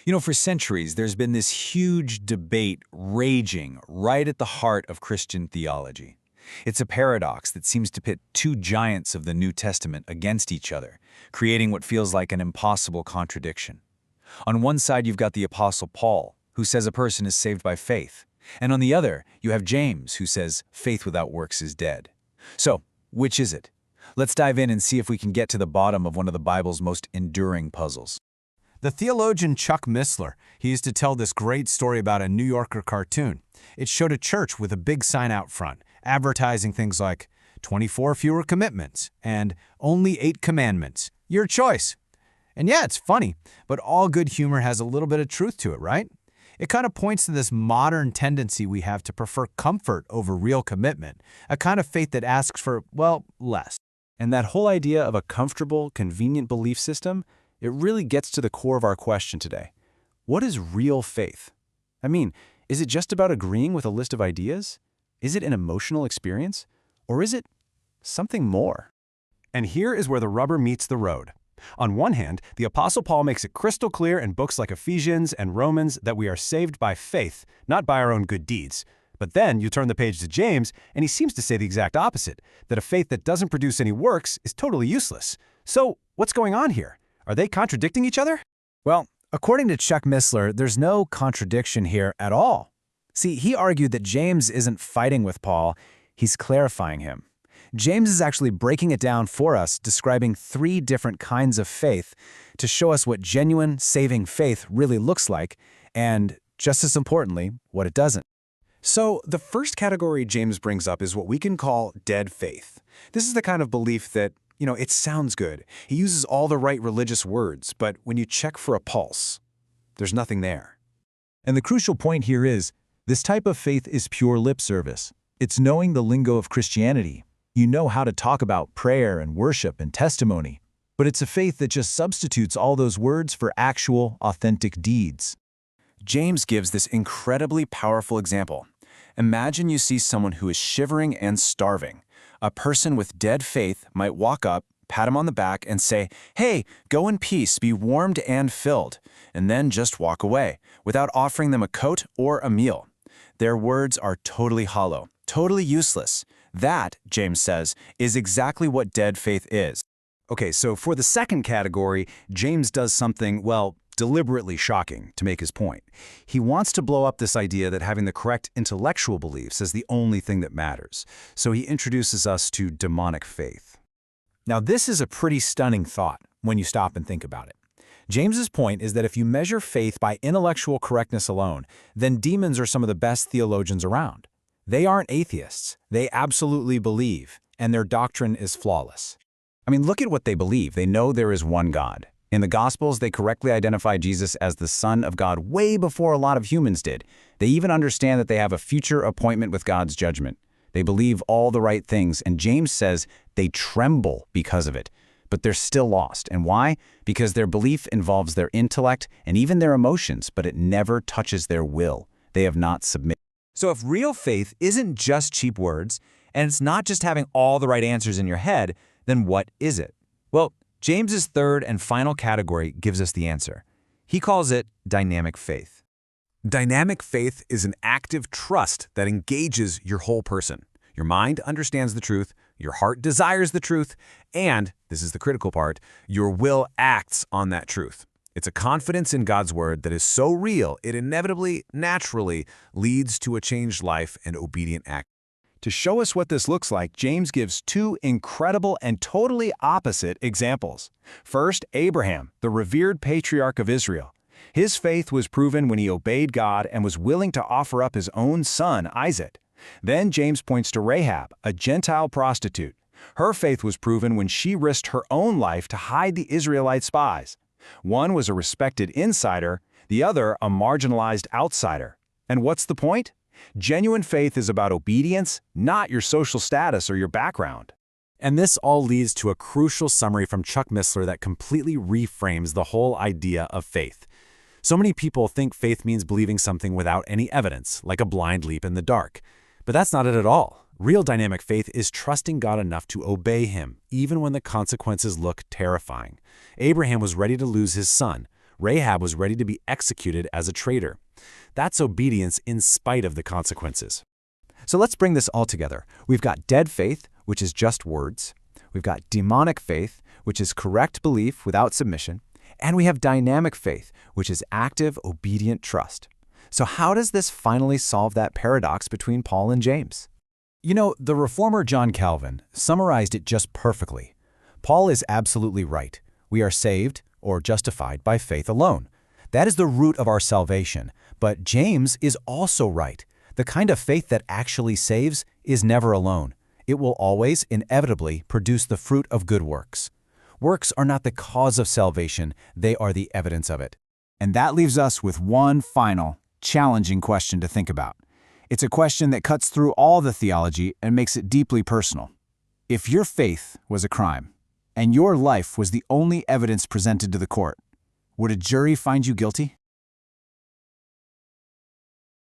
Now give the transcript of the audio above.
For centuries, there's been this huge debate raging right at the heart of Christian theology. It's a paradox that seems to pit two giants of the New Testament against each other, creating what feels like an impossible contradiction. On one side, you've got the Apostle Paul, who says a person is saved by faith. And on the other, you have James, who says faith without works is dead. So, which is it? Let's dive in and see if we can get to the bottom of one of the Bible's most enduring puzzles. The theologian Chuck Missler, he used to tell this great story about a New Yorker cartoon. It showed a church with a big sign out front, advertising things like 24 fewer commitments and only 8 commandments. Your choice. And yeah, it's funny, but all good humor has a little bit of truth to it, right? It kind of points to this modern tendency we have to prefer comfort over real commitment, a kind of faith that asks for, well, less. And that whole idea of a comfortable, convenient belief system, it really gets to the core of our question today. What is real faith? I mean, is it just about agreeing with a list of ideas? Is it an emotional experience? Or is it something more? And here is where the rubber meets the road. On one hand, the Apostle Paul makes it crystal clear in books like Ephesians and Romans that we are saved by faith, not by our own good deeds. But then you turn the page to James, and he seems to say the exact opposite, that a faith that doesn't produce any works is totally useless. So, what's going on here? Are they contradicting each other? Well, according to Chuck Missler, there's no contradiction here at all. See, he argued that James isn't fighting with Paul, he's clarifying him. James is actually breaking it down for us, describing 3 different kinds of faith to show us what genuine, saving faith really looks like, and, just as importantly, what it doesn't. So, the first category James brings up is what we can call dead faith. This is the kind of belief that, it sounds good. He uses all the right religious words, but when you check for a pulse, there's nothing there. And the crucial point here is, this type of faith is pure lip service. It's knowing the lingo of Christianity. You know how to talk about prayer and worship and testimony, but it's a faith that just substitutes all those words for actual, authentic deeds. James gives this incredibly powerful example. Imagine you see someone who is shivering and starving. A person with dead faith might walk up, pat him on the back, and say, "Hey, go in peace, be warmed and filled," and then just walk away, without offering them a coat or a meal. Their words are totally hollow, totally useless. That, James says, is exactly what dead faith is. Okay, so for the second category, James does something, well, deliberately shocking to make his point. He wants to blow up this idea that having the correct intellectual beliefs is the only thing that matters. So he introduces us to demonic faith. Now, this is a pretty stunning thought when you stop and think about it. James's point is that if you measure faith by intellectual correctness alone, then demons are some of the best theologians around. They aren't atheists. They absolutely believe, and their doctrine is flawless. I mean, look at what they believe. They know there is one God. In the Gospels, they correctly identify Jesus as the Son of God way before a lot of humans did. They even understand that they have a future appointment with God's judgment. They believe all the right things, and James says they tremble because of it. But they're still lost. And why? Because their belief involves their intellect and even their emotions, but it never touches their will. They have not submitted. So if real faith isn't just cheap words, and it's not just having all the right answers in your head, then what is it? Well, James's third and final category gives us the answer. He calls it dynamic faith. Dynamic faith is an active trust that engages your whole person. Your mind understands the truth, your heart desires the truth, and, this is the critical part, your will acts on that truth. It's a confidence in God's word that is so real, it inevitably, naturally leads to a changed life and obedient act. To show us what this looks like, James gives 2 incredible and totally opposite examples. First, Abraham, the revered patriarch of Israel. His faith was proven when he obeyed God and was willing to offer up his own son, Isaac. Then James points to Rahab, a Gentile prostitute. Her faith was proven when she risked her own life to hide the Israelite spies. One was a respected insider, the other a marginalized outsider. And what's the point? Genuine faith is about obedience, not your social status or your background. And this all leads to a crucial summary from Chuck Missler that completely reframes the whole idea of faith. So many people think faith means believing something without any evidence, like a blind leap in the dark. But that's not it at all. Real dynamic faith is trusting God enough to obey Him, even when the consequences look terrifying. Abraham was ready to lose his son. Rahab was ready to be executed as a traitor. That's obedience in spite of the consequences. So let's bring this all together. We've got dead faith, which is just words. We've got demonic faith, which is correct belief without submission. And we have dynamic faith, which is active, obedient trust. So how does this finally solve that paradox between Paul and James? You know, the reformer John Calvin summarized it just perfectly. Paul is absolutely right. We are saved or justified by faith alone. That is the root of our salvation. But James is also right. The kind of faith that actually saves is never alone. It will always, inevitably, produce the fruit of good works. Works are not the cause of salvation, they are the evidence of it. And that leaves us with one final, challenging question to think about. It's a question that cuts through all the theology and makes it deeply personal. If your faith was a crime, and your life was the only evidence presented to the court, would a jury find you guilty?